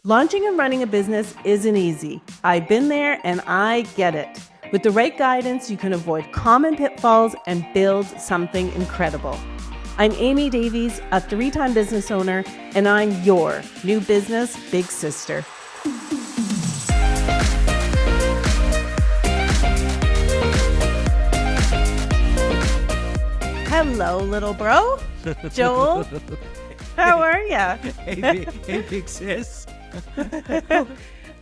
Launching and running a business isn't easy. I've been there and I get it. With the right guidance, you can avoid common pitfalls and build something incredible. I'm Amy Davies, a 3-time business owner, and I'm your new business big sister. Hello, little bro. Joel, how are ya? Hey, big sis.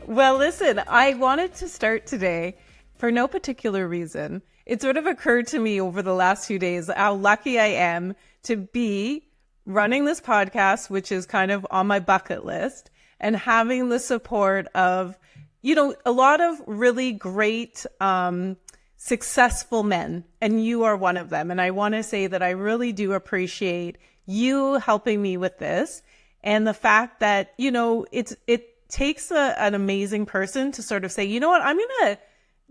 Well, listen, I wanted to start today for no particular reason. It sort of occurred to me over the last few days how lucky I am to be running this podcast, which is kind of on my bucket list, and having the support of, a lot of really great, successful men, and you are one of them. And I want to say that I really do appreciate you helping me with this. And the fact that, it takes an amazing person to sort of say, you know what, I'm going to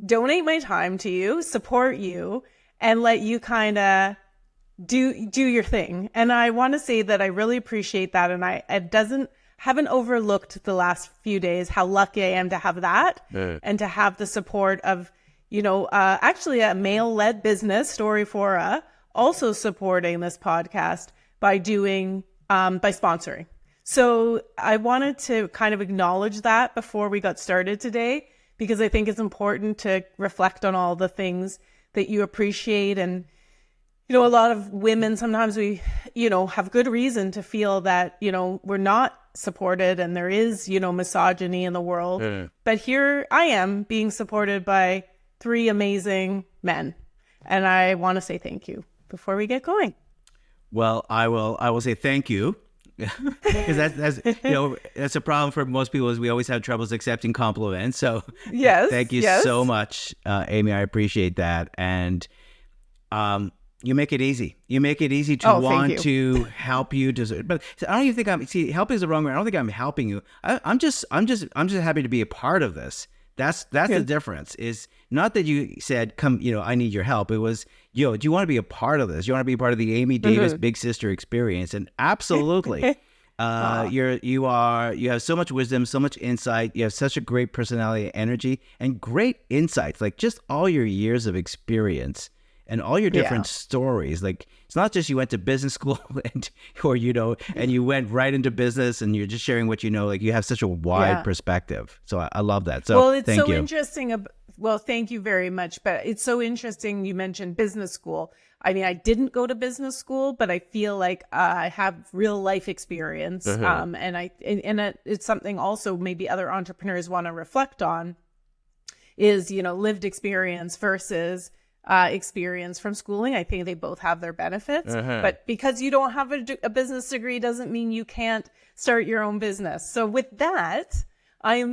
donate my time to you, support you, and let you kind of do your thing. And I want to say that I really appreciate that. And I haven't overlooked the last few days how lucky I am to have that and to have the support of, actually a male-led business, Storyfora, also supporting this podcast by sponsoring. So I wanted to kind of acknowledge that before we got started today, because I think it's important to reflect on all the things that you appreciate. And, a lot of women, sometimes we, have good reason to feel that, we're not supported and there is, misogyny in the world. But here I am being supported by 3 amazing men. And I want to say thank you before we get going. Well, I will say thank you. Because that's a problem for most people, is we always have troubles accepting compliments. So thank you so much, Amy. I appreciate that. And you make it easy. You make it easy to want to help you. But I don't even think help is the wrong word. I don't think I'm helping you. I'm just happy to be a part of this. That's the difference. Is not that you said, come, I need your help. It was, do you want to be a part of this? You want to be a part of the Amy Davis Big Sister experience? And absolutely, you have so much wisdom, so much insight. You have such a great personality, energy, and great insights. Like just all your years of experience and all your different stories. Like it's not just you went to business school and you went right into business and you're just sharing what you know. Like you have such a wide perspective. So I love that. So it's thank you. Interesting. Well, thank you very much. But it's so interesting you mentioned business school. I mean, I didn't go to business school, but I feel like I have real life experience. And it's something also maybe other entrepreneurs want to reflect on is, lived experience versus experience from schooling. I think they both have their benefits, but because you don't have a business degree doesn't mean you can't start your own business. So with that, I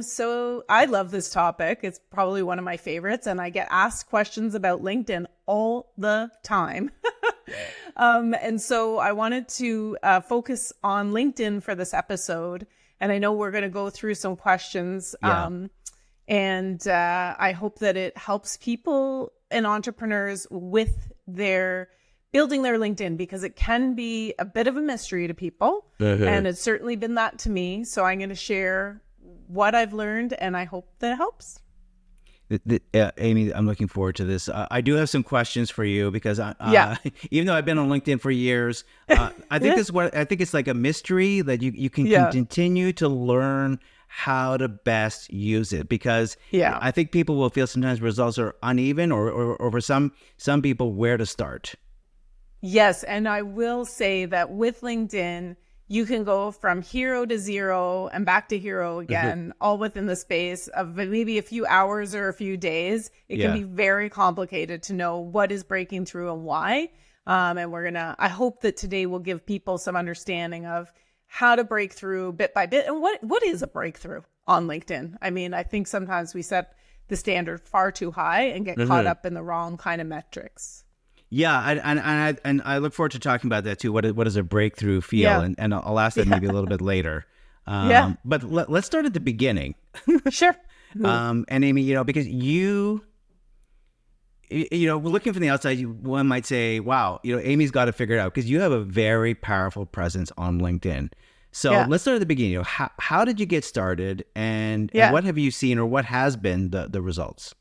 love this topic. It's probably one of my favorites, and I get asked questions about LinkedIn all the time. And so I wanted to focus on LinkedIn for this episode. And I know we're going to go through some questions. And I hope that it helps people and entrepreneurs with building their LinkedIn, because it can be a bit of a mystery to people. And it's certainly been that to me. So I'm going to share what I've learned, and I hope that it helps. Amy, I'm looking forward to this. I do have some questions for you because even though I've been on LinkedIn for years, I think it's like a mystery that you can continue to learn how to best use it, because I think people will feel sometimes results are uneven or for some people where to start. Yes, and I will say that with LinkedIn, you can go from hero to zero and back to hero again, all within the space of maybe a few hours or a few days. It can be very complicated to know what is breaking through and why. And I hope that today will give people some understanding of how to break through bit by bit. And what is a breakthrough on LinkedIn? I mean, I think sometimes we set the standard far too high and get caught up in the wrong kind of metrics. Yeah, and I look forward to talking about that too. What does a breakthrough feel? And I'll ask that maybe a little bit later. But let's start at the beginning. Sure. And Amy, because looking from the outside, one might say, wow, Amy's got it figured out, because you have a very powerful presence on LinkedIn. So let's start at the beginning. How did you get started, and what have you seen, or what has been the results?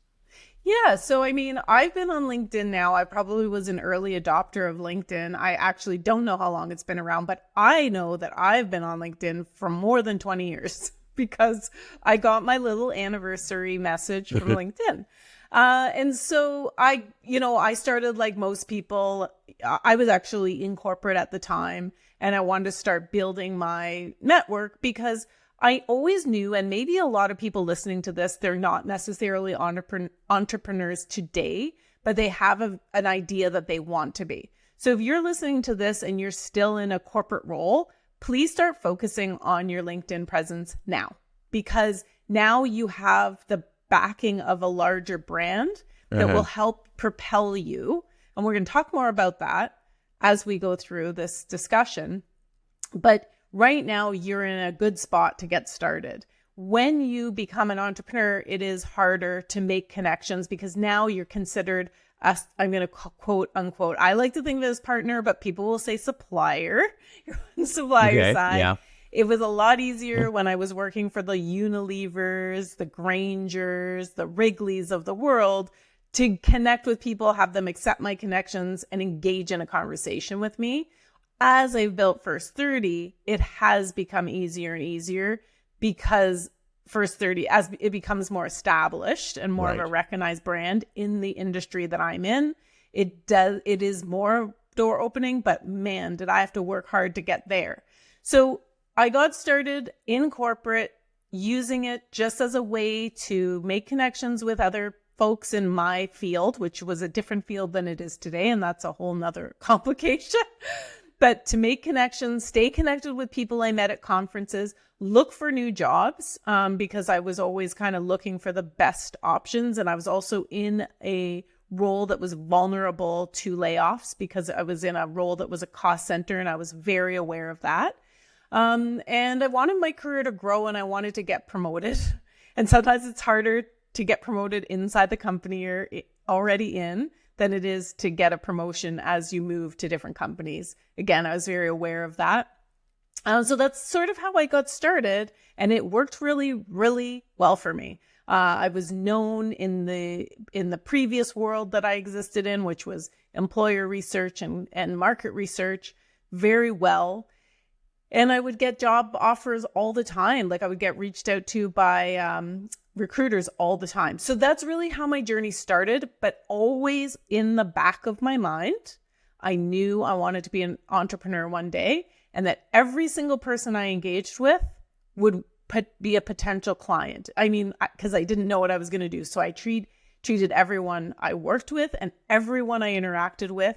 Yeah. So, I mean, I've been on LinkedIn now. I probably was an early adopter of LinkedIn. I actually don't know how long it's been around, but I know that I've been on LinkedIn for more than 20 years because I got my little anniversary message from LinkedIn. And so I started like most people. I was actually in corporate at the time, and I wanted to start building my network because I always knew, and maybe a lot of people listening to this, they're not necessarily entrepreneurs today, but they have an idea that they want to be. So if you're listening to this and you're still in a corporate role, please start focusing on your LinkedIn presence now, because now you have the backing of a larger brand that will help propel you. And we're going to talk more about that as we go through this discussion. But right now, you're in a good spot to get started. When you become an entrepreneur, it is harder to make connections because now you're considered I'm going to quote unquote, I like to think of it as partner, but people will say supplier. You're on the supplier side. Yeah. It was a lot easier when I was working for the Unilevers, the Grangers, the Wrigleys of the world to connect with people, have them accept my connections and engage in a conversation with me. As I've built First 30, it has become easier and easier because First 30, as it becomes more established and more of a recognized brand in the industry that I'm in, it is more door opening, but man, did I have to work hard to get there. So I got started in corporate using it just as a way to make connections with other folks in my field, which was a different field than it is today. And that's a whole nother complication. But to make connections, stay connected with people I met at conferences, look for new jobs because I was always kind of looking for the best options. And I was also in a role that was vulnerable to layoffs because I was in a role that was a cost center and I was very aware of that. And I wanted my career to grow and I wanted to get promoted. And sometimes it's harder to get promoted inside the company you're already in than it is to get a promotion as you move to different companies. Again, I was very aware of that. So that's sort of how I got started, and it worked really, really well for me. I was known in the previous world that I existed in, which was employer research and market research, very well. And I would get job offers all the time. Like I would get reached out to by recruiters all the time. So that's really how my journey started, but always in the back of my mind, I knew I wanted to be an entrepreneur one day and that every single person I engaged with would be a potential client. I mean, because I didn't know what I was going to do. So I treated everyone I worked with and everyone I interacted with,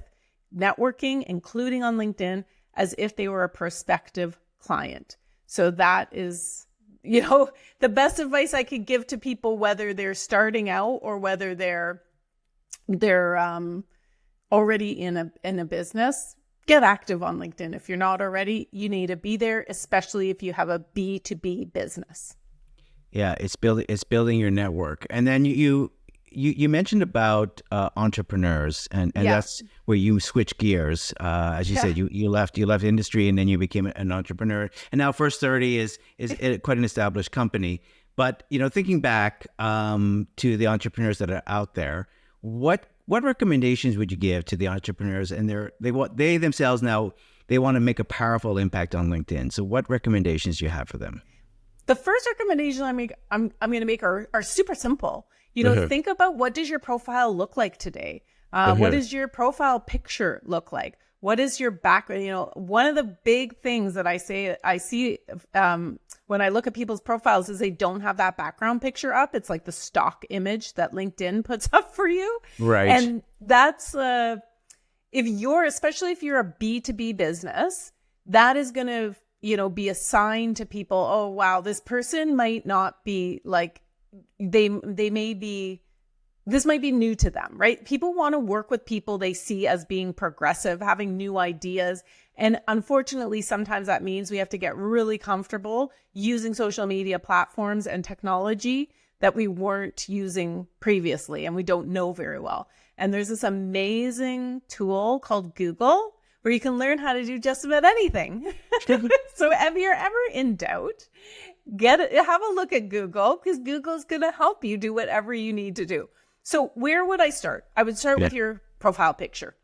networking, including on LinkedIn, as if they were a prospective client. So that is, the best advice I could give to people, whether they're starting out or whether they're already in a business. Get active on LinkedIn. If you're not already, you need to be there, especially if you have a B2B business. Yeah, it's building your network. And then you mentioned about entrepreneurs, and that's where you switch gears. As you said, you left industry and then you became an entrepreneur. And now First 30 is quite an established company. But thinking back to the entrepreneurs that are out there, what recommendations would you give to the entrepreneurs? And they themselves now they want to make a powerful impact on LinkedIn. So what recommendations do you have for them? The first recommendation I'm going to make are super simple. Think about, what does your profile look like today? What does your profile picture look like? What is your background? One of the big things that I see when I look at people's profiles is they don't have that background picture up. It's like the stock image that LinkedIn puts up for you. Right. And that's, especially if you're a B2B business, that is going to, be a sign to people, oh, wow, this person might not be like, this might be new to them, right? People want to work with people they see as being progressive, having new ideas. And unfortunately, sometimes that means we have to get really comfortable using social media platforms and technology that we weren't using previously and we don't know very well. And there's this amazing tool called Google where you can learn how to do just about anything. So if you're ever in doubt, have a look at Google, because Google's going to help you do whatever you need to do. So where would I start? I would start with your profile picture.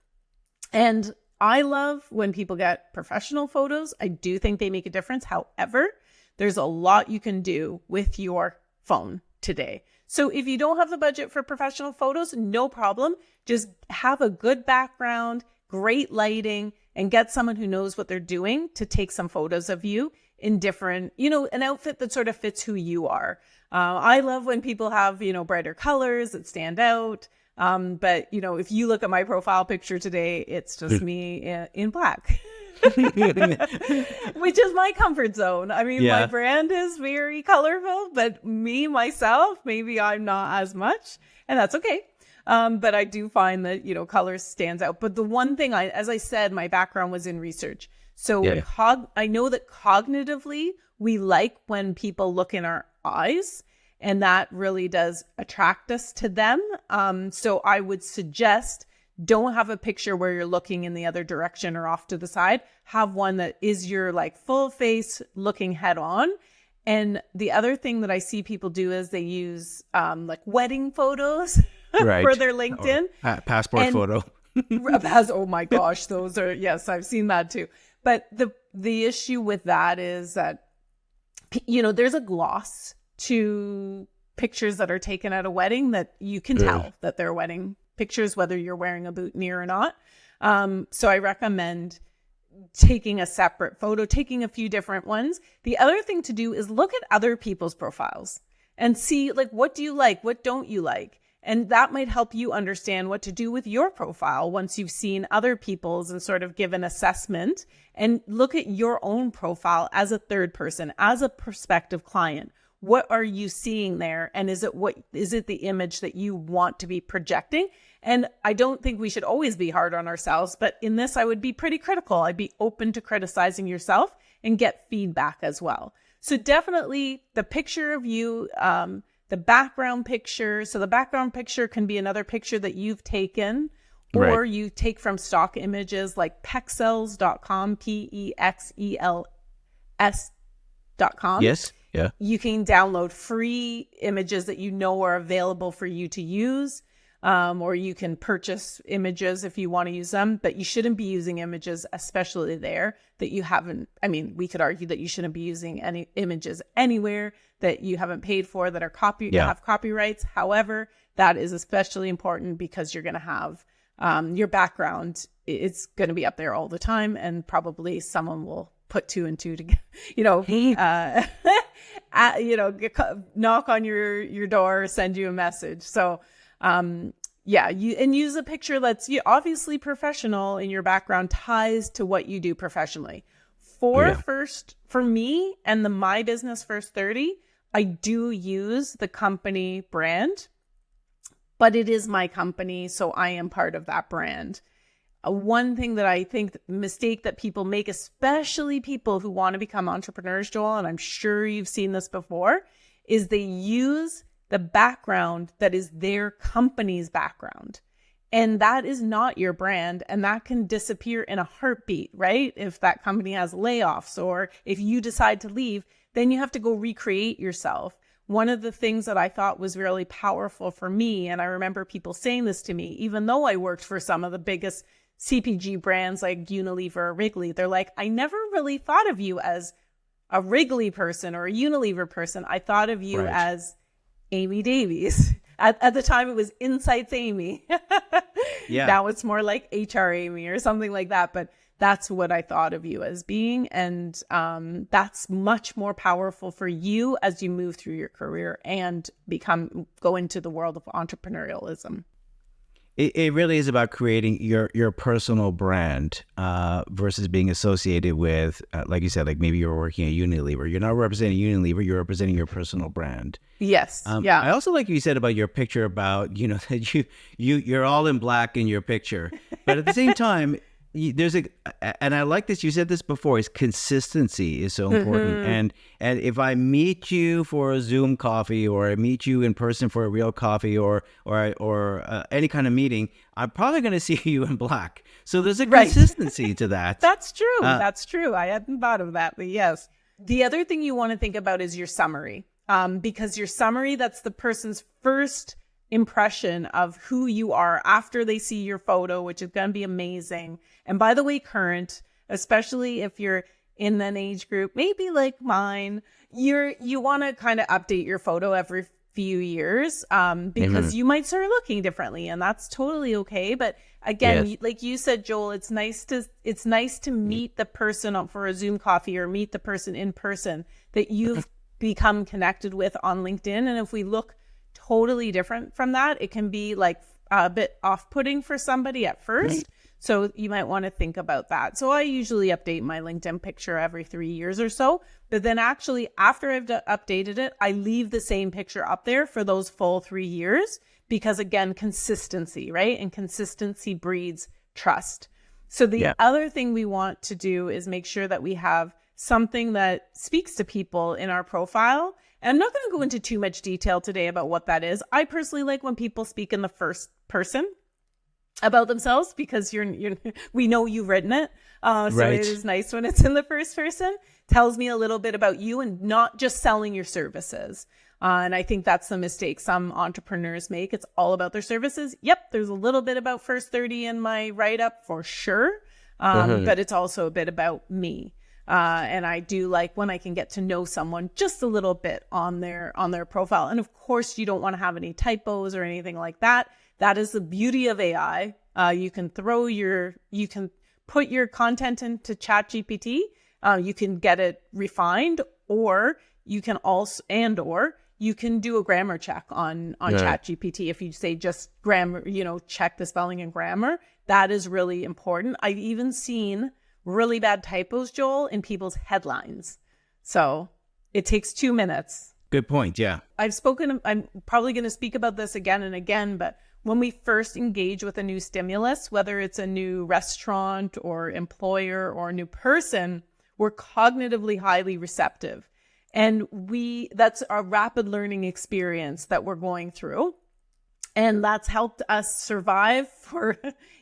And I love when people get professional photos. I do think they make a difference. However, there's a lot you can do with your phone today. So if you don't have the budget for professional photos, no problem. Just have a good background, great lighting, and get someone who knows what they're doing to take some photos of you in different, an outfit that sort of fits who you are. I love when people have, brighter colors that stand out. But if you look at my profile picture today, it's just me in black, which is my comfort zone. I mean, my brand is very colorful, but myself, maybe I'm not as much, and that's okay. But I do find that, color stands out. But the one thing as I said, my background was in research. So I know that cognitively, we like when people look in our eyes, and that really does attract us to them. So I would suggest don't have a picture where you're looking in the other direction or off to the side. Have one that is your full face looking head on. And the other thing that I see people do is they use wedding photos for their LinkedIn. Passport photo. Oh my gosh, those are, yes, I've seen that too. But the issue with that is that, there's a gloss to pictures that are taken at a wedding that you can tell that they're wedding pictures, whether you're wearing a boutonniere or not. So I recommend taking a separate photo, taking a few different ones. The other thing to do is look at other people's profiles and see what do you like? What don't you like? And that might help you understand what to do with your profile once you've seen other people's and sort of give an assessment, and look at your own profile as a third person, as a prospective client. What are you seeing there? And is it the image that you want to be projecting? And I don't think we should always be hard on ourselves, but in this, I would be pretty critical. I'd be open to criticizing yourself and get feedback as well. So definitely the picture of you, the background picture. So the background picture can be another picture that you've taken, or you take from stock images like pexels.com, PEXELS.com. Yes. Yeah. You can download free images that are available for you to use, or you can purchase images if you want to use them, but you shouldn't be using images, especially there, that you haven't. I mean, we could argue that you shouldn't be using any images anywhere that you haven't paid for that are have copyrights. However, that is especially important because you're going to have your background. It's going to be up there all the time, and probably someone will put two and two together, knock on your door, send you a message. So, use a picture that's obviously professional, and your background ties to what you do professionally. For me and my business First 30, I do use the company brand, but it is my company, so I am part of that brand. One thing that I think mistake that people make, especially people who want to become entrepreneurs, Joel, and I'm sure you've seen this before, is they use the background that is their company's background. And that is not your brand, and that can disappear in a heartbeat, right? If that company has layoffs, or if you decide to leave, then you have to go recreate yourself. One of the things that I thought was really powerful for me, and I remember people saying this to me, even though I worked for some of the biggest CPG brands like Unilever or Wrigley, they're like, I never really thought of you as a Wrigley person or a Unilever person. I thought of you as Amy Davies. At the time, it was Insights Amy. Now it's more like HR Amy or something like that. But that's what I thought of you as being. And that's much more powerful for you as you move through your career and go into the world of entrepreneurialism. It really is about creating your personal brand versus being associated with, like you said, like maybe you're working at Unilever. You're not representing Unilever, you're representing your personal brand. Yes. I also like you said about your picture about, that you're all in black in your picture. But at the same time, and I like this, you said this before, is consistency is so important. And if I meet you for a Zoom coffee, or I meet you in person for a real coffee, or any kind of meeting, I'm probably going to see you in black. So there's a consistency to that. That's true. That's true. I hadn't thought of that, but yes. The other thing you want to think about is your summary. Because your summary, that's the person's first impression of who you are after they see your photo, which is going to be amazing. And by the way, current, especially if you're in an age group, maybe like mine, you want to kind of update your photo every few years, because you might start looking differently, and that's totally okay. But again, like you said, Joel, it's nice to meet the person for a Zoom coffee or meet the person in person that you've become connected with on LinkedIn. And if we look totally different from that, it can be like a bit off-putting for somebody at first. So you might want to think about that. So I usually update my LinkedIn picture every 3 years or so. But then actually, after I've updated it, I leave the same picture up there for those full 3 years. Because again, consistency, right? And consistency breeds trust. So the other thing we want to do is make sure that we have something that speaks to people in our profile. And I'm not going to go into too much detail today about what that is. I personally like when people speak in the first person about themselves, because we know you've written it. So it is nice when it's in the first person. Tells me a little bit about you and not just selling your services. And I think that's the mistake some entrepreneurs make. It's all about their services. Yep, there's a little bit about First 30 in my write-up for sure. But it's also a bit about me. And I do like when I can get to know someone just a little bit on their profile. And of course, you don't want to have any typos or anything like that. That is the beauty of AI. You can put your content into ChatGPT. You can get it refined, or you can you can do a grammar check on ChatGPT. If you say just grammar, check the spelling and grammar, that is really important. I've even seen really bad typos, Joel, in people's headlines. So it takes 2 minutes. Good point. Yeah. I'm probably going to speak about this again and again, but when we first engage with a new stimulus, whether it's a new restaurant or employer or a new person, we're cognitively highly receptive. And that's a rapid learning experience that we're going through. And that's helped us survive for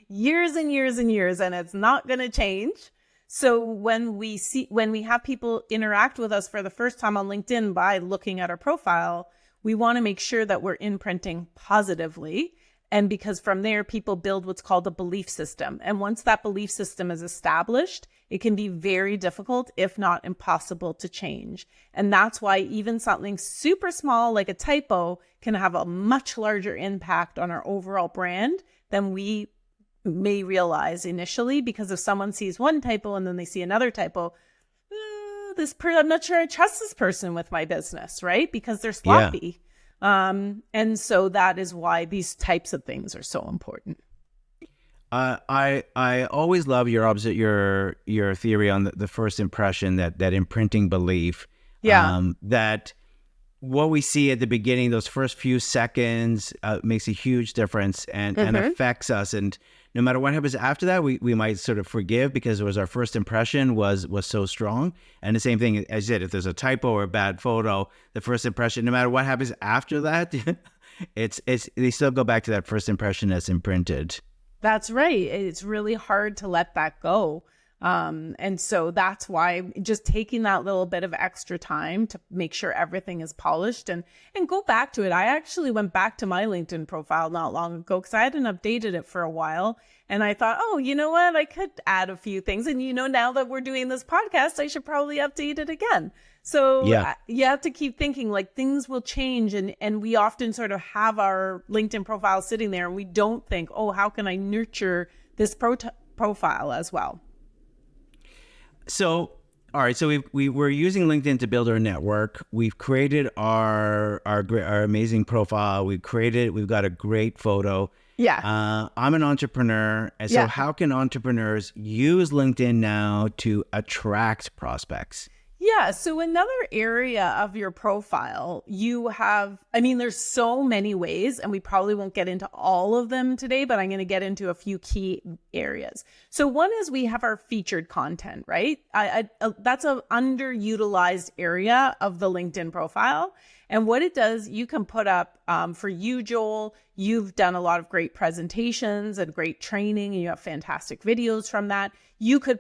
years and years and years, and it's not going to change. So when we have people interact with us for the first time on LinkedIn by looking at our profile, we want to make sure that we're imprinting positively. And because from there, people build what's called a belief system. And once that belief system is established, it can be very difficult, if not impossible, to change. And that's why even something super small like a typo can have a much larger impact on our overall brand than we may realize initially. Because if someone sees one typo and then they see another typo, I'm not sure I trust this person with my business, right? Because they're sloppy. And so that is why these types of things are so important. I always love your theory on the first impression, that imprinting belief. That what we see at the beginning, those first few seconds, makes a huge difference and affects us. And no matter what happens after that, we might sort of forgive because it was our first impression was so strong. And the same thing as you said, if there's a typo or a bad photo, the first impression, no matter what happens after that, they still go back to that first impression that's imprinted. That's right. It's really hard to let that go. And so that's why just taking that little bit of extra time to make sure everything is polished and go back to it. I actually went back to my LinkedIn profile not long ago because I hadn't updated it for a while. And I thought, oh, you know what? I could add a few things. And, now that we're doing this podcast, I should probably update it again. So you have to keep thinking like things will change. And we often sort of have our LinkedIn profile sitting there and we don't think, oh, how can I nurture this profile as well? So, all right. So we're using LinkedIn to build our network. We've created our amazing profile. We've got a great photo. Yeah. I'm an entrepreneur. And so how can entrepreneurs use LinkedIn now to attract prospects? Yeah. So another area of your profile, there's so many ways, and we probably won't get into all of them today, but I'm going to get into a few key areas. So one is we have our featured content, right? That's an underutilized area of the LinkedIn profile. And what it does, you can put up, for you, Joel, you've done a lot of great presentations and great training, and you have fantastic videos from that. You could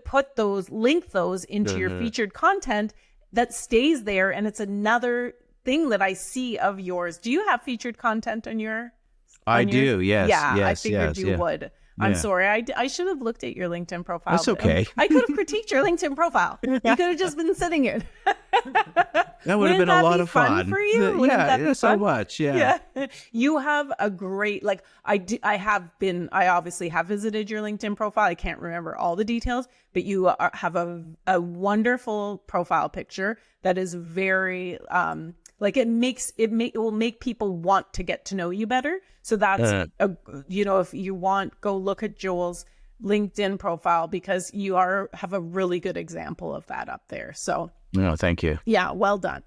link those into your featured content that stays there. And it's another thing that I see of yours. Do you have featured content on your? I do. Yes. Yeah. Yes, I figured you would. I'm sorry. I should have looked at your LinkedIn profile. That's okay. I could have critiqued your LinkedIn profile. You could have just been sitting here. That would have been a lot of fun for you. Yeah, so much. Yeah. You have a great, like, I obviously have visited your LinkedIn profile. I can't remember all the details, but you have a wonderful profile picture that is very, like it will make people want to get to know you better. So that's, if you want, go look at Joel's LinkedIn profile, because you have a really good example of that up there. So, no, thank you. Yeah, well done.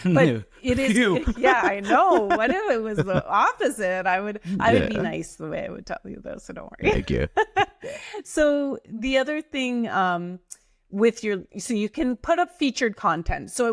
But it is, yeah, I know. What if it was the opposite? I would be nice the way I would tell you this, so don't worry. Thank you. So the other thing, so you can put up featured content. So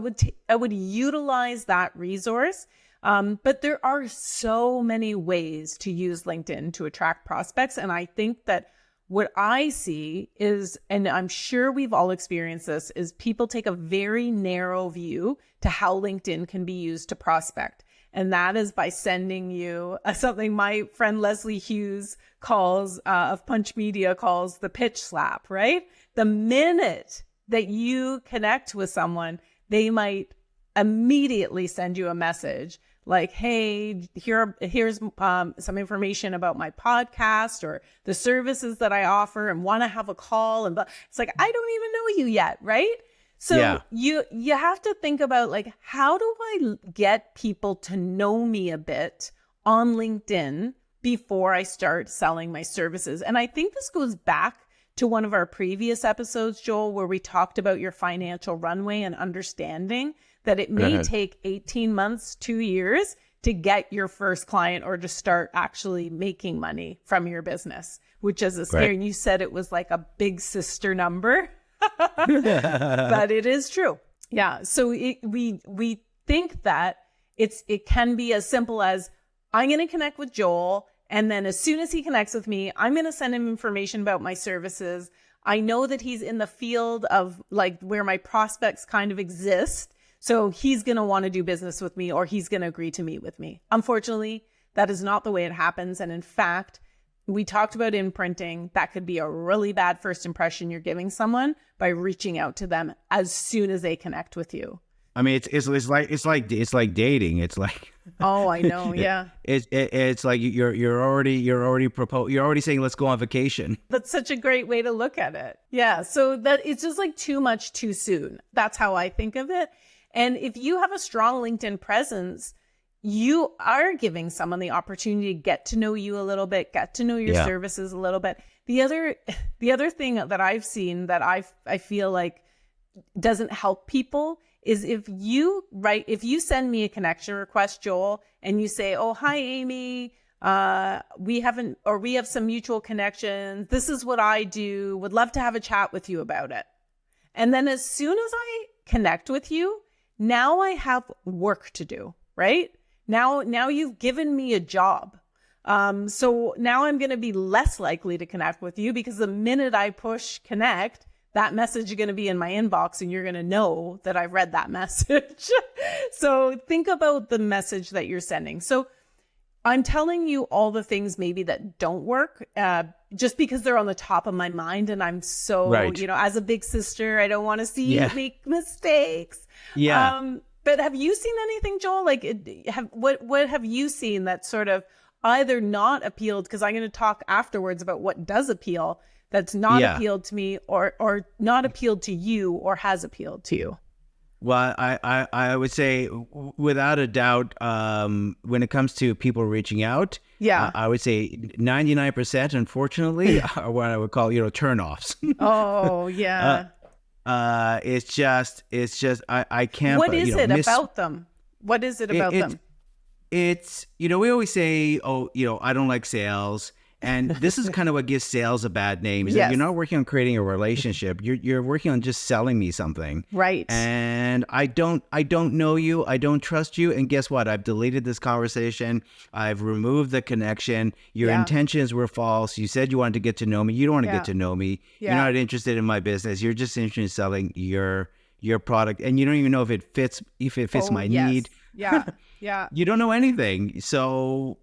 I would utilize that resource. But there are so many ways to use LinkedIn to attract prospects. And I think that what I see is, and I'm sure we've all experienced this, is people take a very narrow view to how LinkedIn can be used to prospect. And that is by sending you something my friend Leslie Hughes of Punch Media calls the pitch slap, right? The minute that you connect with someone, they might immediately send you a message like, hey, here's some information about my podcast or the services that I offer, and want to have a call. And it's like, I don't even know you yet, right? So you have to think about, like, how do I get people to know me a bit on LinkedIn before I start selling my services? And I think this goes back to one of our previous episodes, Joel, where we talked about your financial runway and understanding that it may take 18 months, 2 years to get your first client or to start actually making money from your business, which is a scary. Right. And you said it was like a big sister number, but it is true. Yeah. So we think that it can be as simple as, I'm going to connect with Joel, and then as soon as he connects with me, I'm going to send him information about my services. I know that he's in the field of, like, where my prospects kind of exist. So he's going to want to do business with me, or he's going to agree to meet with me. Unfortunately, that is not the way it happens. And in fact, we talked about imprinting. That could be a really bad first impression you're giving someone by reaching out to them as soon as they connect with you. I mean, it's like dating. It's like, oh, I know, yeah. It's like you're already saying, let's go on vacation. That's such a great way to look at it. Yeah, so that it's just like too much too soon. That's how I think of it. And if you have a strong LinkedIn presence, you are giving someone the opportunity to get to know you a little bit, get to know your services a little bit. The other thing that I've seen that I feel like doesn't help people is if you send me a connection request, Joel, and you say, oh, hi, Amy, we have some mutual connections. This is what I do. Would love to have a chat with you about it. And then as soon as I connect with you, now I have work to do, right? Now you've given me a job. So now I'm going to be less likely to connect with you, because the minute I push connect, that message is going to be in my inbox, and you're going to know that I read that message. So think about the message that you're sending. So I'm telling you all the things maybe that don't work, just because they're on the top of my mind. And I'm so, as a big sister, I don't want to see you make mistakes. Yeah. But have you seen anything, Joel? Like, what have you seen that sort of either not appealed? Because I'm going to talk afterwards about what does appeal, that's not appealed to me, or not appealed to you, or has appealed to you. Well, I would say without a doubt, when it comes to people reaching out, I would say 99%, unfortunately, are what I would call, turnoffs. Oh, yeah. It's just I can't. What is it about them? What is it about them? It's we always say, I don't like sales. And this is kind of what gives sales a bad name. Is that you're not working on creating a relationship. You're working on just selling me something. Right. And I don't know you. I don't trust you. And guess what? I've deleted this conversation. I've removed the connection. Your intentions were false. You said you wanted to get to know me. You don't want to get to know me. You're not interested in my business. You're just interested in selling your product. And you don't even know if it fits my need. Yeah. Yeah. You don't know anything. So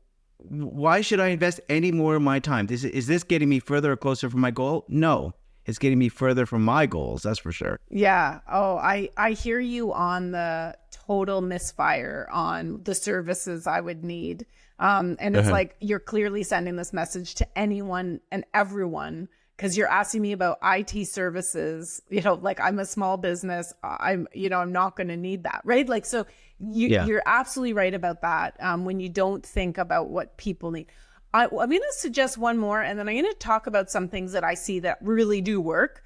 why should I invest any more of my time? Is this getting me further or closer from my goal? No, it's getting me further from my goals. That's for sure. Yeah. Oh, I hear you on the total misfire on the services I would need. And it's like, you're clearly sending this message to anyone and everyone, because you're asking me about IT services, like I'm a small business. I'm not going to need that. Right. Like, so you're absolutely right about that. When you don't think about what people need. I'm going to suggest one more, and then I'm going to talk about some things that I see that really do work.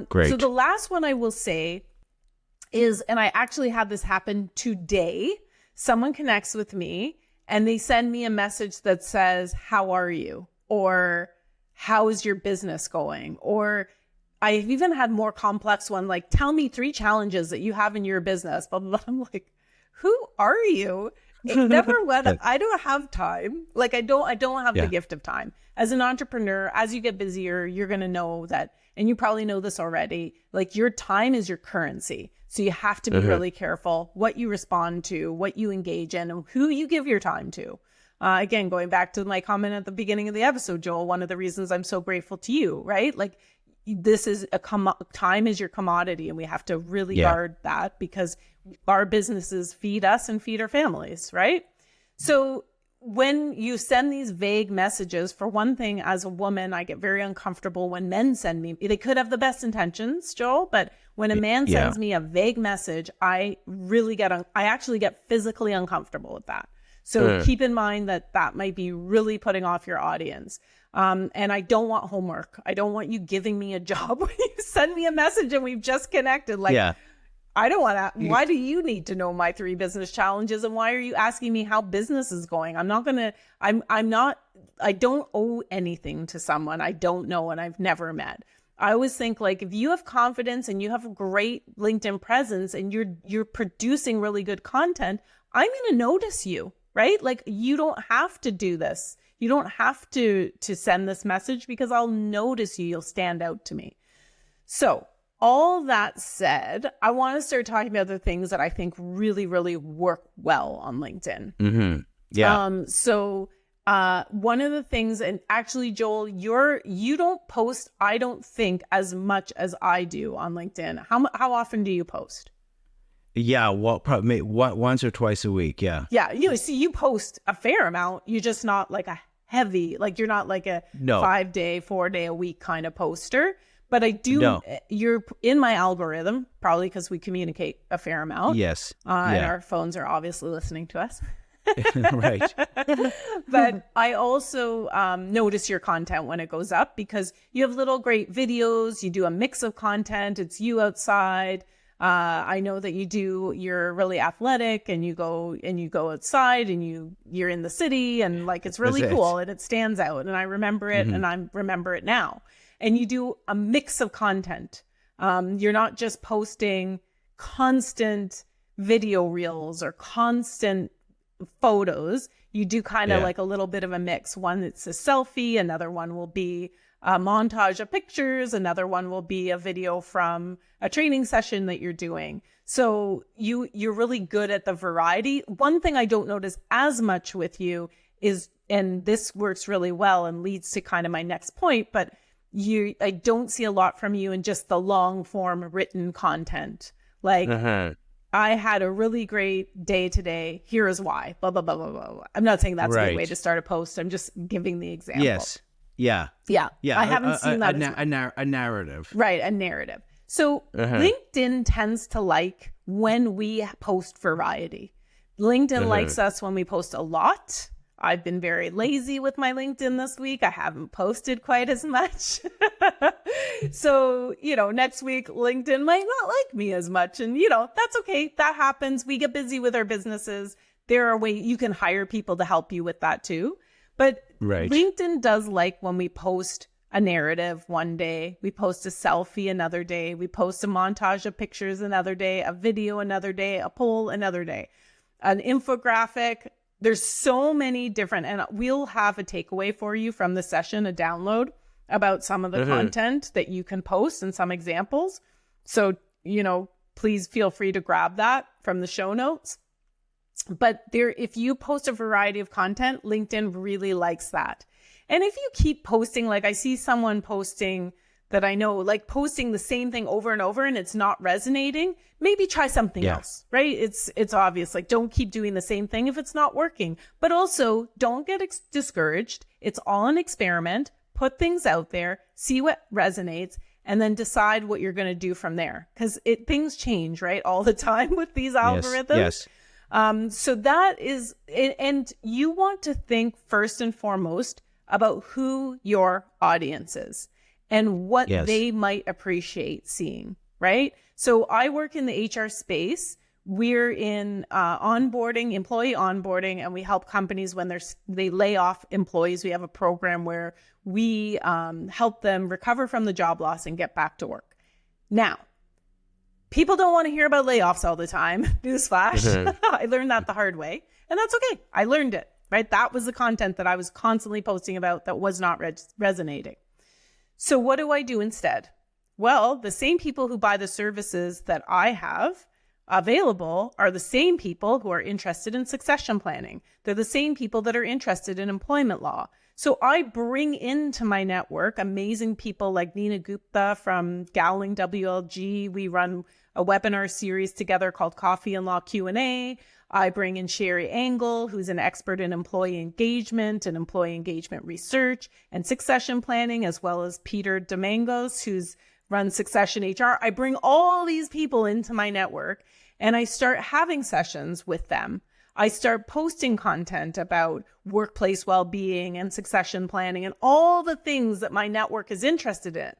Great. So the last one I will say is, and I actually had this happen today. Someone connects with me and they send me a message that says, "How are you?" Or "How is your business going?" Or I've even had more complex one, like, "Tell me 3 challenges that you have in your business." Blah, blah, blah. I'm like, who are you? It never went. I don't have time. Like, I don't have the gift of time. As an entrepreneur, as you get busier, you're going to know that, and you probably know this already, like, your time is your currency. So you have to be really careful what you respond to, what you engage in, and who you give your time to. Again, going back to my comment at the beginning of the episode, Joel, one of the reasons I'm so grateful to you, right? Like, this is time is your commodity, and we have to really guard that, because our businesses feed us and feed our families, right? So when you send these vague messages, for one thing, as a woman, I get very uncomfortable when men send me. They could have the best intentions, Joel, but when a man sends me a vague message, I actually get physically uncomfortable with that. So keep in mind that might be really putting off your audience. And I don't want homework. I don't want you giving me a job when you send me a message and we've just connected. Like, I don't want to. Why do you need to know my 3 business challenges? And why are you asking me how business is going? I don't owe anything to someone I don't know and I've never met. I always think, like, if you have confidence and you have a great LinkedIn presence and you're producing really good content, I'm going to notice you, right? Like, you don't have to do this. You don't have to send this message, because I'll notice you. You'll stand out to me. So all that said, I want to start talking about the things that I think really, really work well on LinkedIn. Mm-hmm. Yeah. So one of the things, and actually, Joel, you don't post, I don't think, as much as I do on LinkedIn. How often do you post? Yeah, well, probably once or twice a week. Yeah. Yeah. You post a fair amount. You're just not like a heavy, like, you're not like a 5-day, 4-day a week kind of poster. But I do, you're in my algorithm, probably because we communicate a fair amount. Yes. And our phones are obviously listening to us. Right. But I also notice your content when it goes up, because you have little great videos. You do a mix of content. It's you outside. I know that you're really athletic, and you go outside, and you're in the city, and like, it's really cool and it stands out, and I remember it and I remember it now. And you do a mix of content. You're not just posting constant video reels or constant photos. You do kind of like a little bit of a mix. One, it's a selfie. Another one will be a montage of pictures. Another one will be a video from a training session that you're doing. So you're really good at the variety. One thing I don't notice as much with you is, and this works really well and leads to kind of my next point, but I don't see a lot from you in just the long form written content. Like, I had a really great day today. Here is why. Blah, blah, blah, blah, blah. I'm not saying that's a good way to start a post. I'm just giving the example. Yes. Yeah. I haven't seen that. A narrative. Right. A narrative. So LinkedIn tends to like when we post variety. LinkedIn likes us when we post a lot. I've been very lazy with my LinkedIn this week. I haven't posted quite as much. So, next week, LinkedIn might not like me as much. And, that's okay. That happens. We get busy with our businesses. There are ways you can hire people to help you with that too. But Right. LinkedIn does like when we post a narrative one day, we post a selfie another day, we post a montage of pictures another day, a video another day, a poll another day, an infographic. There's so many different, and we'll have a takeaway for you from the session, a download about some of the content that you can post and some examples. So, please feel free to grab that from the show notes. But if you post a variety of content, LinkedIn really likes that. And if you keep posting, like I see someone posting that I know, like posting the same thing over and over and it's not resonating, maybe try something else, right? It's obvious, like don't keep doing the same thing if it's not working. But also don't get discouraged. It's all an experiment. Put things out there, see what resonates, and then decide what you're going to do from there. Because things change, right? All the time with these algorithms. Yes. So that is, and you want to think first and foremost about who your audience is and what they might appreciate seeing, right? So I work in the HR space. We're in onboarding, employee onboarding, and we help companies when they lay off employees. We have a program where we help them recover from the job loss and get back to work. Now, people don't want to hear about layoffs all the time. Newsflash. I learned that the hard way, and that's okay. I learned it, right? That was the content that I was constantly posting about that was not resonating. So what do I do instead? Well, the same people who buy the services that I have available are the same people who are interested in succession planning. They're the same people that are interested in employment law. So I bring into my network amazing people like Nina Gupta from Gowling WLG. We run a webinar series together called Coffee and Law Q&A. I bring in Sherry Angle, who's an expert in employee engagement and employee engagement research and succession planning, as well as Peter Domingos, who's run Succession HR. I bring all these people into my network and I start having sessions with them. I start posting content about workplace well-being and succession planning and all the things that my network is interested in.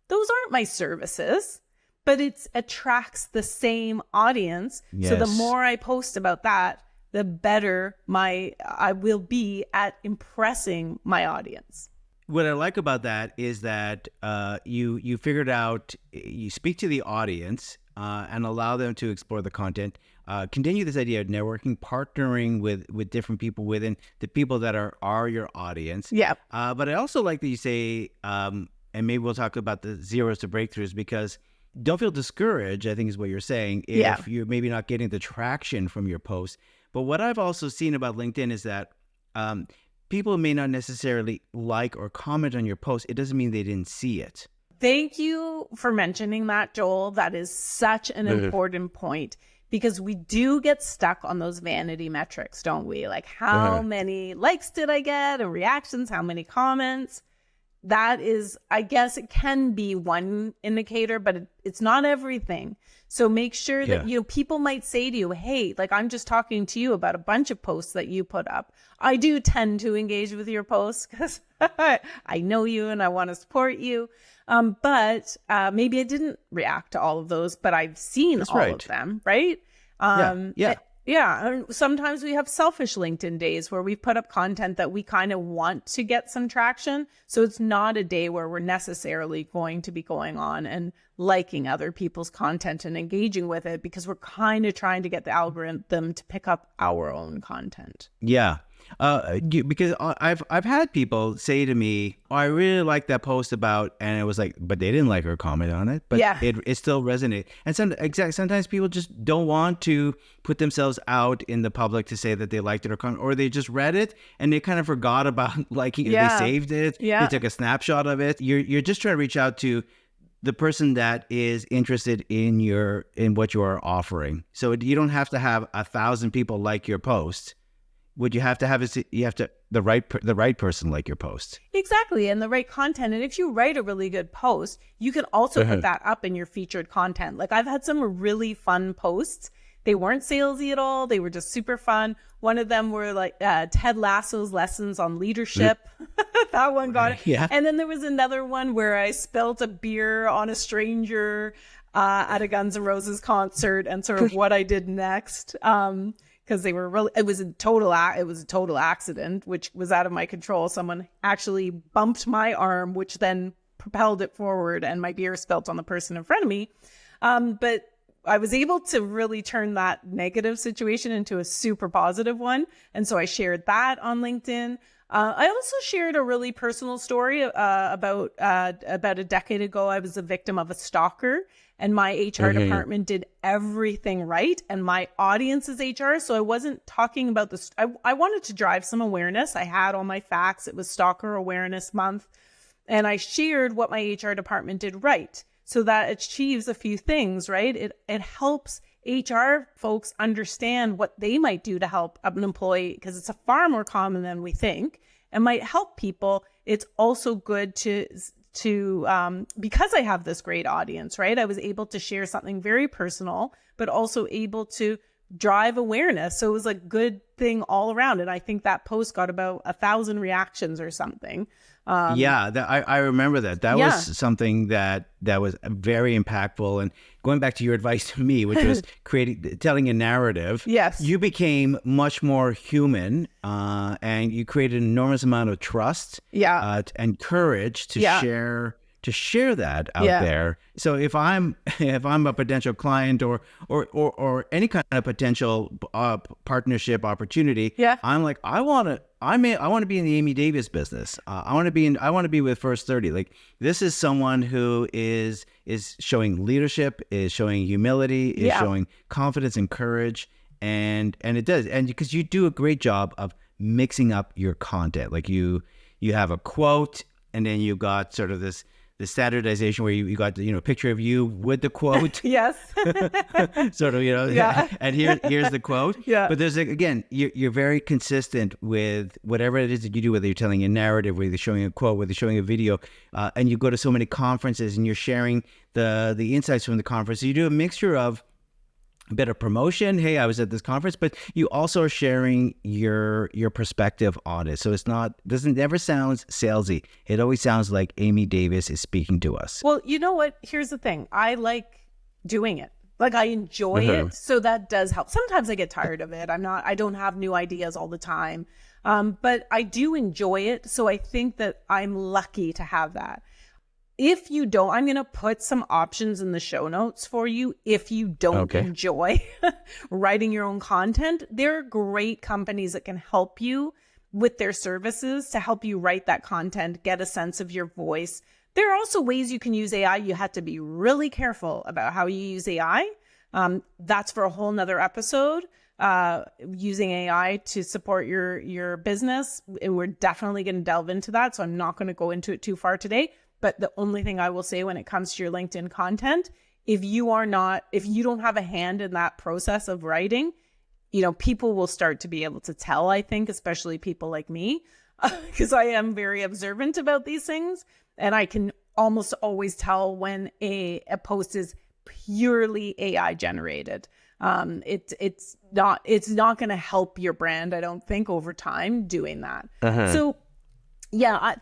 Those aren't my services, but it attracts the same audience. Yes. So the more I post about that, the better I will be at impressing my audience. What I like about that is that you figured out, you speak to the audience and allow them to explore the content. Continue this idea of networking, partnering with different people within the people that are your audience. Yeah. But I also like that you say, and maybe we'll talk about the zeros to breakthroughs, because don't feel discouraged, I think is what you're saying, if you're maybe not getting the traction from your posts. But what I've also seen about LinkedIn is that people may not necessarily like or comment on your post. It doesn't mean they didn't see it. Thank you for mentioning that, Joel. That is such an important point, because we do get stuck on those vanity metrics, don't we? Like how many likes did I get and reactions, how many comments? That is, I guess it can be one indicator, but it's not everything. So make sure that, people might say to you, hey, like I'm just talking to you about a bunch of posts that you put up. I do tend to engage with your posts because I know you and I want to support you. But maybe I didn't react to all of those, but I've seen all of them, right? Yeah. And sometimes we have selfish LinkedIn days where we put up content that we kind of want to get some traction. So it's not a day where we're necessarily going to be going on and liking other people's content and engaging with it, because we're kind of trying to get the algorithm to pick up our own content. Yeah. Because I've had people say to me, oh, I really like that post about, and it was like, but they didn't like or comment on it, but it still resonated. And sometimes people just don't want to put themselves out in the public to say that they liked it or comment, or they just read it and they kind of forgot about liking it. They saved it. They took a snapshot of it. You're just trying to reach out to the person that is interested in what you are offering. So you don't have to have 1,000 people like your post. What you have to have is the right person like your post. Exactly, and the right content. And if you write a really good post, you can also put that up in your featured content. Like I've had some really fun posts. They weren't salesy at all. They were just super fun. One of them were like Ted Lasso's lessons on leadership. That one got it. Yeah. And then there was another one where I spilled a beer on a stranger at a Guns N' Roses concert and sort of what I did next. because they were really, it was a total accident, which was out of my control. Someone actually bumped my arm, which then propelled it forward, and my beer spilt on the person in front of me. But I was able to really turn that negative situation into a super positive one. And so I shared that on LinkedIn. I also shared a really personal story about a decade ago. I was a victim of a stalker, and my HR department did everything right. And my audience is HR, so I wasn't talking about this. I wanted to drive some awareness. I had all my facts. It was Stalker Awareness Month. And I shared what my HR department did right. So that achieves a few things, right? It helps HR folks understand what they might do to help an employee, because it's a far more common than we think, and might help people. It's also good to because I have this great audience, right? I was able to share something very personal, but also able to drive awareness. So it was a good thing all around. And I think that post got about 1,000 reactions or something. I remember that. That was something that was very impactful. And going back to your advice to me, which was telling a narrative. Yes. You became much more human, and you created an enormous amount of trust and courage to share that out there. So if I'm a potential client or any kind of potential partnership opportunity, I'm like, I want to be in the Amy Davies business. I want to be with First 30. Like, this is someone who is showing leadership, is showing humility, is showing confidence and courage, and it does. And because you do a great job of mixing up your content. Like you have a quote, and then you got sort of the standardization where you got a picture of you with the quote. Yes. Sort of, and here's the quote. Yeah. But there's, again, you're very consistent with whatever it is that you do, whether you're telling a narrative, whether you're showing a quote, whether you're showing a video, and you go to so many conferences and you're sharing the insights from the conference. So you do a mixture of a bit of promotion. Hey, I was at this conference, but you also are sharing your perspective on it. So never sounds salesy. It always sounds like Amy Davies is speaking to us. Well, you know what? Here's the thing. I like doing it. Like, I enjoy it. So that does help. Sometimes I get tired of it. I don't have new ideas all the time. But I do enjoy it. So I think that I'm lucky to have that. If you don't, I'm going to put some options in the show notes for you. If you don't enjoy writing your own content, there are great companies that can help you with their services to help you write that content, get a sense of your voice. There are also ways you can use AI. You have to be really careful about how you use AI. That's for a whole nother episode, using AI to support your business. And we're definitely going to delve into that. So I'm not going to go into it too far today. But the only thing I will say when it comes to your LinkedIn content, if you don't have a hand in that process of writing, people will start to be able to tell, I think, especially people like me, because I am very observant about these things. And I can almost always tell when a post is purely AI generated. It's not going to help your brand, I don't think, over time doing that. So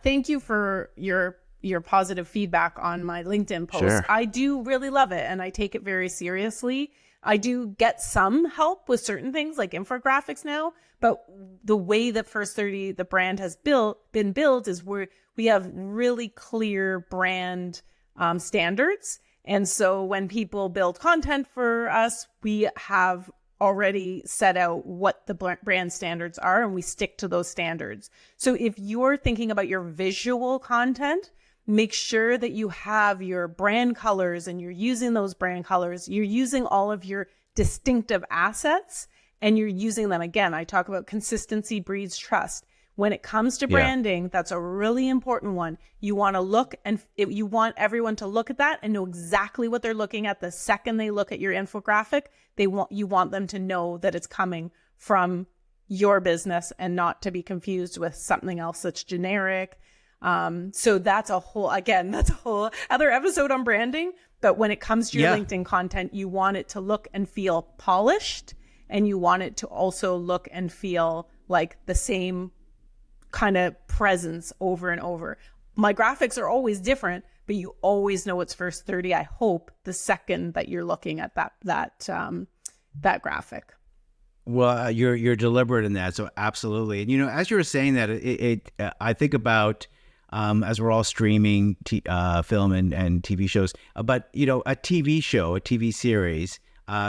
thank you for your positive feedback on my LinkedIn post. Sure. I do really love it, and I take it very seriously. I do get some help with certain things like infographics now, but the way that First 30, the brand, has been built is we have really clear brand standards. And so when people build content for us, we have already set out what the brand standards are, and we stick to those standards. So if you're thinking about your visual content, make sure that you have your brand colors and you're using those brand colors. You're using all of your distinctive assets and you're using them. Again, I talk about consistency breeds trust. When it comes to branding, that's a really important one. You want to look you want everyone to look at that and know exactly what they're looking at the second they look at your infographic. You want them to know that it's coming from your business and not to be confused with something else that's generic. So that's a whole other episode on branding. But when it comes to your LinkedIn content, you want it to look and feel polished, and you want it to also look and feel like the same kind of presence over and over. My graphics are always different, but you always know it's First 30. I hope the second that you're looking at that graphic. Well, you're deliberate in that, so absolutely. And as you were saying that, I think about as we're all streaming film and TV shows, but a TV show, a TV series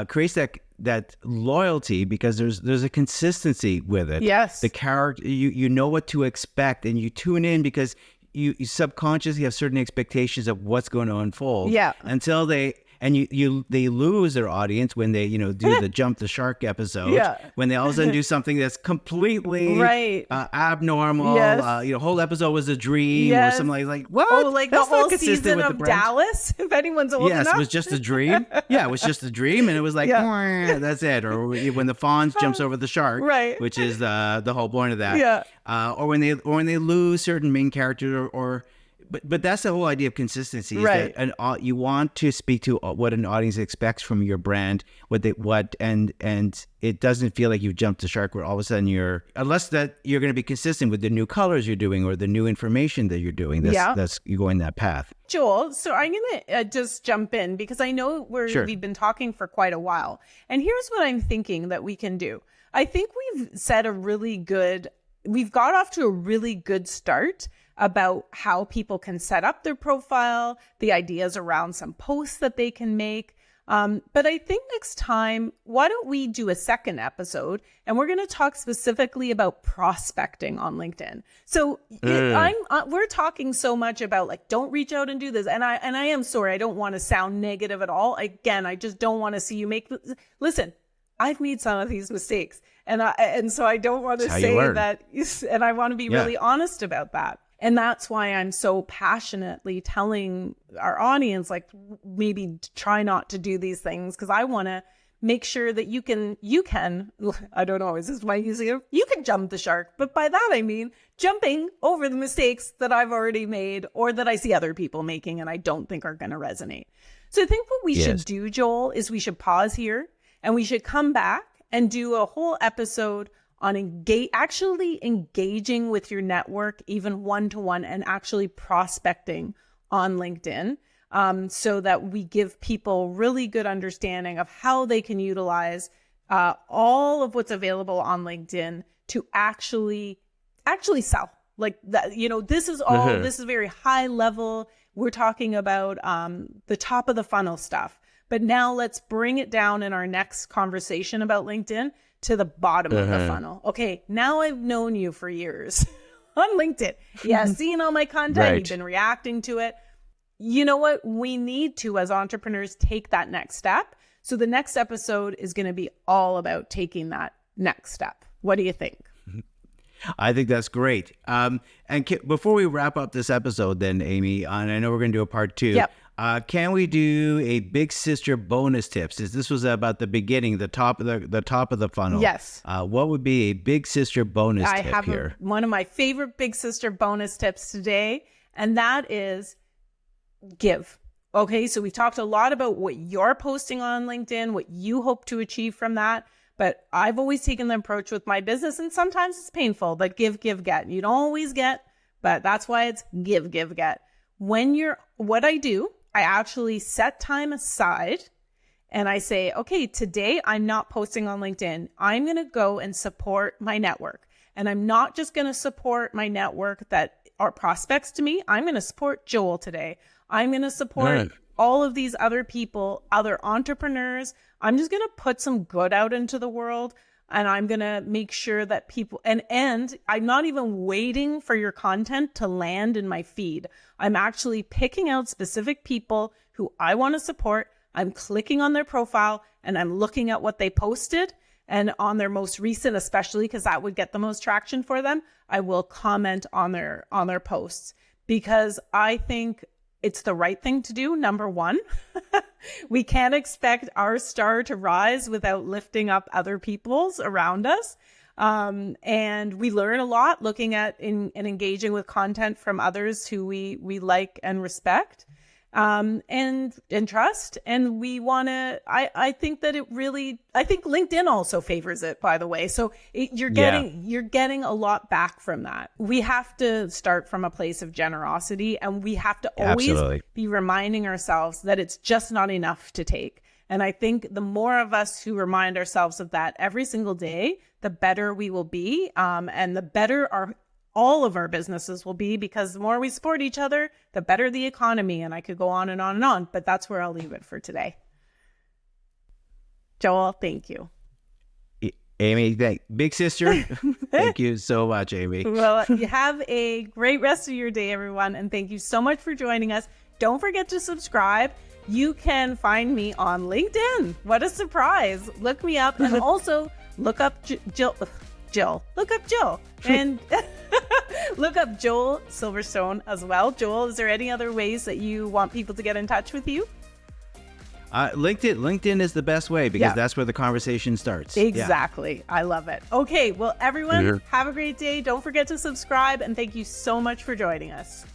creates that loyalty because there's a consistency with it. Yes, the character, you know what to expect, and you tune in because you subconsciously have certain expectations of what's going to unfold. Yeah, until they lose their audience when they do the jump the shark episode. Yeah. When they all of a sudden do something that's completely right. Abnormal. Yes. Whole episode was a dream. Yes. Or something like what? Oh, like that's the whole season of Dallas. If anyone's old enough. Yes, it was just a dream. Yeah, it was just a dream, and it was like that's it. Or when the Fonz jumps over the shark, right? Which is the whole point of that. Yeah. Or when they lose certain main characters or But that's the whole idea of consistency, is right? That you want to speak to what an audience expects from your brand, and it doesn't feel like you've jumped the shark where all of a sudden unless that you're going to be consistent with the new colors you're doing or the new information that you're doing. That's you're going that path. Joel, so I'm going to just jump in because I know we've been talking for quite a while, and here's what I'm thinking that we can do. I think we've got off to a really good start about how people can set up their profile, the ideas around some posts that they can make. But I think next time, why don't we do a second episode and we're going to talk specifically about prospecting on LinkedIn. So we're talking so much about like, don't reach out and do this. And I am sorry, I don't want to sound negative at all. Again, I just don't want to see you listen, I've made some of these mistakes and so I don't want to say that. And I want to be really honest about that. And that's why I'm so passionately telling our audience, like, maybe try not to do these things, because I want to make sure that you can, I don't know, is this my easier? You can jump the shark. But by that, I mean jumping over the mistakes that I've already made or that I see other people making and I don't think are going to resonate. So I think what we should do, Joel, is we should pause here and we should come back and do a whole episode on actually engaging with your network, even one-to-one, and actually prospecting on LinkedIn, so that we give people really good understanding of how they can utilize all of what's available on LinkedIn to actually sell. Like that, this is all, this is very high level. We're talking about the top of the funnel stuff. But now let's bring it down in our next conversation about LinkedIn to the bottom of the funnel. Okay, now I've known you for years on LinkedIn. Yeah, seen all my content, right. You've been reacting to it. You know what? We need to, as entrepreneurs, take that next step. So the next episode is going to be all about taking that next step. What do you think? I think that's great. And before we wrap up this episode then, Amy, and I know we're going to do a part 2. Yep. Can we do a big sister bonus tips? This was about the beginning, the top of the funnel. Yes. What would be a big sister bonus tip here? I have one of my favorite big sister bonus tips today, and that is give. Okay, so we've talked a lot about what you're posting on LinkedIn, what you hope to achieve from that. But I've always taken the approach with my business, and sometimes it's painful, but give, get. You don't always get, but that's why it's give, get. What I do, I actually set time aside and I say, okay, today I'm not posting on LinkedIn. I'm going to go and support my network. And I'm not just going to support my network that are prospects to me. I'm going to support Joel today. I'm going to support all of these other people, other entrepreneurs. I'm just going to put some good out into the world. And I'm going to make sure that people, and I'm not even waiting for your content to land in my feed. I'm actually picking out specific people who I want to support. I'm clicking on their profile and I'm looking at what they posted, and on their most recent, especially because that would get the most traction for them, I will comment on their posts, because I think it's the right thing to do. Number one, we can't expect our star to rise without lifting up other people's around us. And we learn a lot looking at and engaging with content from others who we like and respect, and trust. And we want to, I think that I think LinkedIn also favors it, by the way. So you're getting a lot back from that. We have to start from a place of generosity, and we have to always be reminding ourselves that it's just not enough to take. And I think the more of us who remind ourselves of that every single day, the better we will be, and the better all of our businesses will be, because the more we support each other, the better the economy. And I could go on and on and on, but that's where I'll leave it for today. Joel, thank you. Amy, big sister, thank you so much, Amy. Well, you have a great rest of your day, everyone. And thank you so much for joining us. Don't forget to subscribe. You can find me on LinkedIn. What a surprise. Look me up, and also look up Jill. Look up Jill. And look up Joel Silverstone as well. Joel, is there any other ways that you want people to get in touch with you? LinkedIn is the best way, because that's where the conversation starts. Exactly. Yeah. I love it. Okay. Well, everyone, have a great day. Don't forget to subscribe, and thank you so much for joining us.